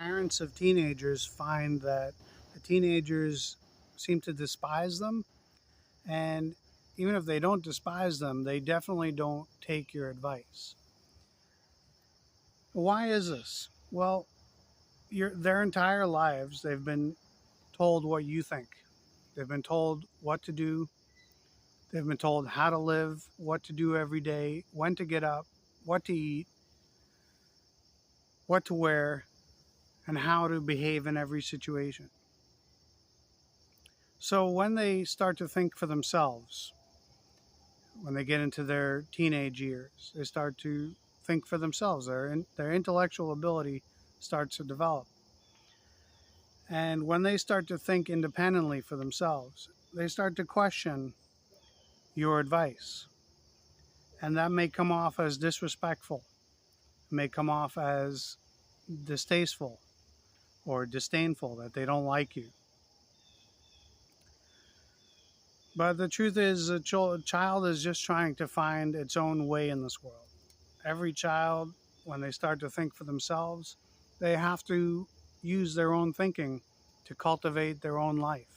Parents of teenagers find that the teenagers seem to despise them, and even if they don't despise them, they definitely don't take your advice. Why is this? Well, their entire lives they've been told what you think. They've been told what to do. They've been told how to live, what to do every day, when to get up, what to eat, what to wear, and how to behave in every situation. So when they start to think for themselves, when they get into their teenage years, they start to think for themselves. Their intellectual ability starts to develop. And when they start to think independently for themselves, they start to question your advice. And that may come off as disrespectful, it may come off as distasteful or disdainful, that they don't like you. But the truth is, a child is just trying to find its own way in this world. Every child, when they start to think for themselves, they have to use their own thinking to cultivate their own life.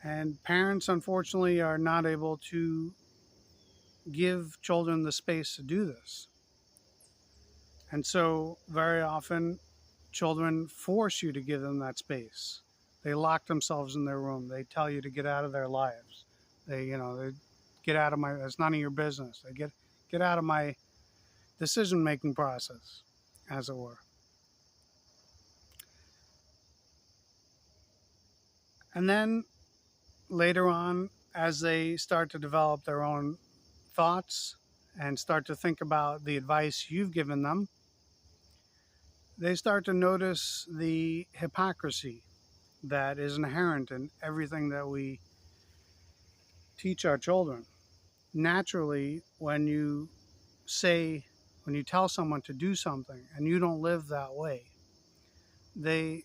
And parents, unfortunately, are not able to give children the space to do this. And so, very often, children force you to give them that space. They lock themselves in their room. They tell you to get out of their lives. They get out of my. It's none of your business. They get out of my decision-making process, as it were. And then later on, as they start to develop their own thoughts and start to think about the advice you've given them, they start to notice the hypocrisy that is inherent in everything that we teach our children. Naturally, when you tell someone to do something and you don't live that way, they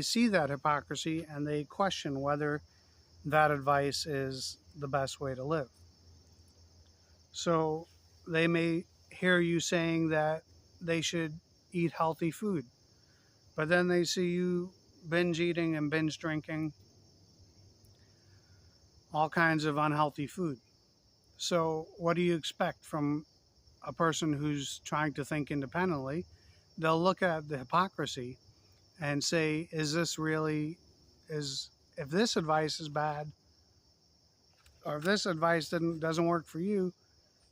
see that hypocrisy and they question whether that advice is the best way to live. So they may hear you saying that they should eat healthy food, but then they see you binge eating and binge drinking all kinds of unhealthy food. So what do you expect from a person who's trying to think independently? They'll look at the hypocrisy and say, if this advice is bad, or if this advice doesn't work for you,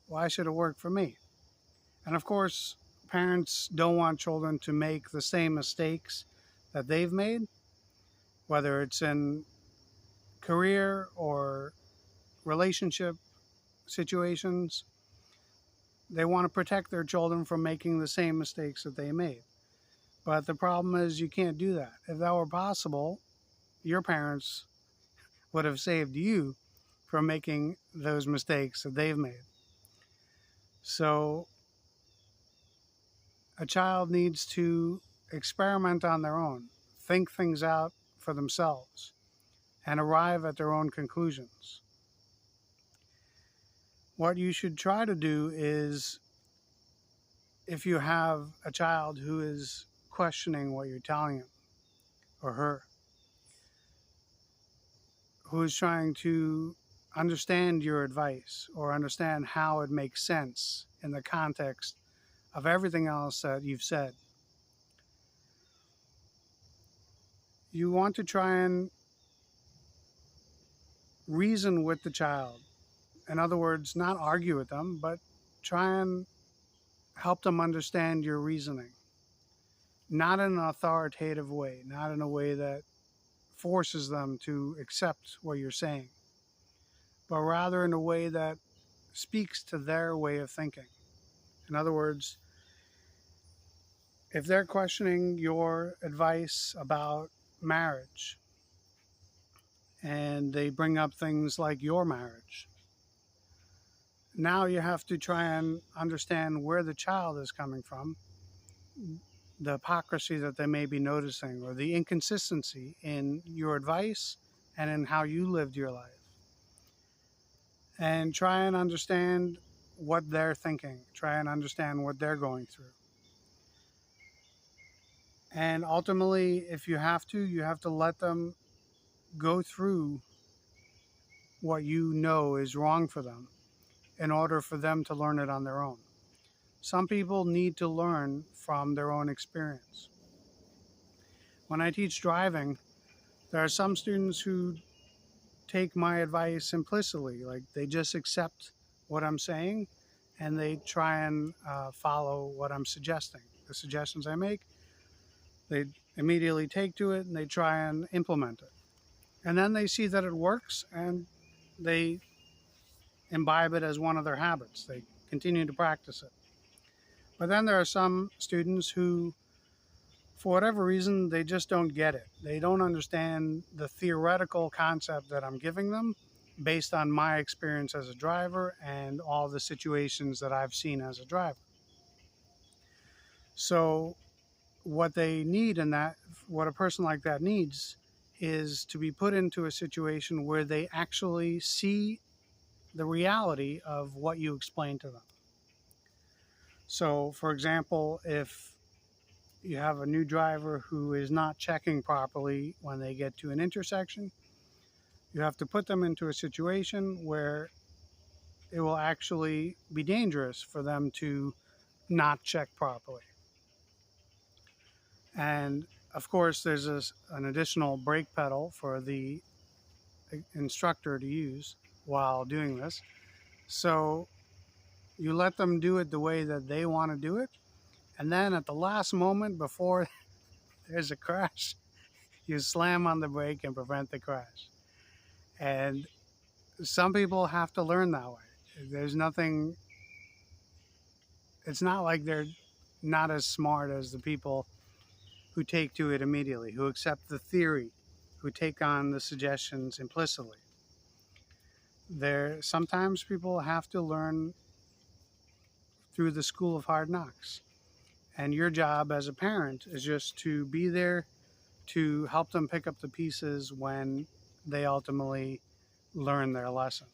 why should it work for me? And of course, parents don't want children to make the same mistakes that they've made, whether it's in career or relationship situations. They want to protect their children from making the same mistakes that they made. But the problem is you can't do that. If that were possible, your parents would have saved you from making those mistakes that they've made. So a child needs to experiment on their own, think things out for themselves, and arrive at their own conclusions. What you should try to do is, if you have a child who is questioning what you're telling him or her, who is trying to understand your advice or understand how it makes sense in the context of everything else that you've said, you want to try and reason with the child. In other words, not argue with them, but try and help them understand your reasoning. Not in an authoritative way, not in a way that forces them to accept what you're saying, but rather in a way that speaks to their way of thinking. In other words, if they're questioning your advice about marriage and they bring up things like your marriage, now you have to try and understand where the child is coming from, the hypocrisy that they may be noticing, or the inconsistency in your advice and in how you lived your life. And try and understand what they're thinking, try and understand what they're going through. And ultimately, if you have to let them go through what you know is wrong for them in order for them to learn it on their own. Some people need to learn from their own experience. When I teach driving, there are some students who take my advice implicitly, like they just accept what I'm saying and they try and follow what I'm suggesting. The suggestions I make, they immediately take to it and they try and implement it. And then they see that it works and they imbibe it as one of their habits. They continue to practice it. But then there are some students who, for whatever reason, they just don't get it. They don't understand the theoretical concept that I'm giving them based on my experience as a driver and all the situations that I've seen as a driver. So what they need in that, what a person like that needs, is to be put into a situation where they actually see the reality of what you explain to them. So, for example, if you have a new driver who is not checking properly when they get to an intersection, you have to put them into a situation where it will actually be dangerous for them to not check properly. And of course, there's an additional brake pedal for the instructor to use while doing this. So you let them do it the way that they want to do it. And then at the last moment before there's a crash, you slam on the brake and prevent the crash. And some people have to learn that way. There's nothing, it's not like they're not as smart as the people who take to it immediately, who accept the theory, who take on the suggestions implicitly. Sometimes people have to learn through the school of hard knocks. And your job as a parent is just to be there to help them pick up the pieces when they ultimately learn their lesson.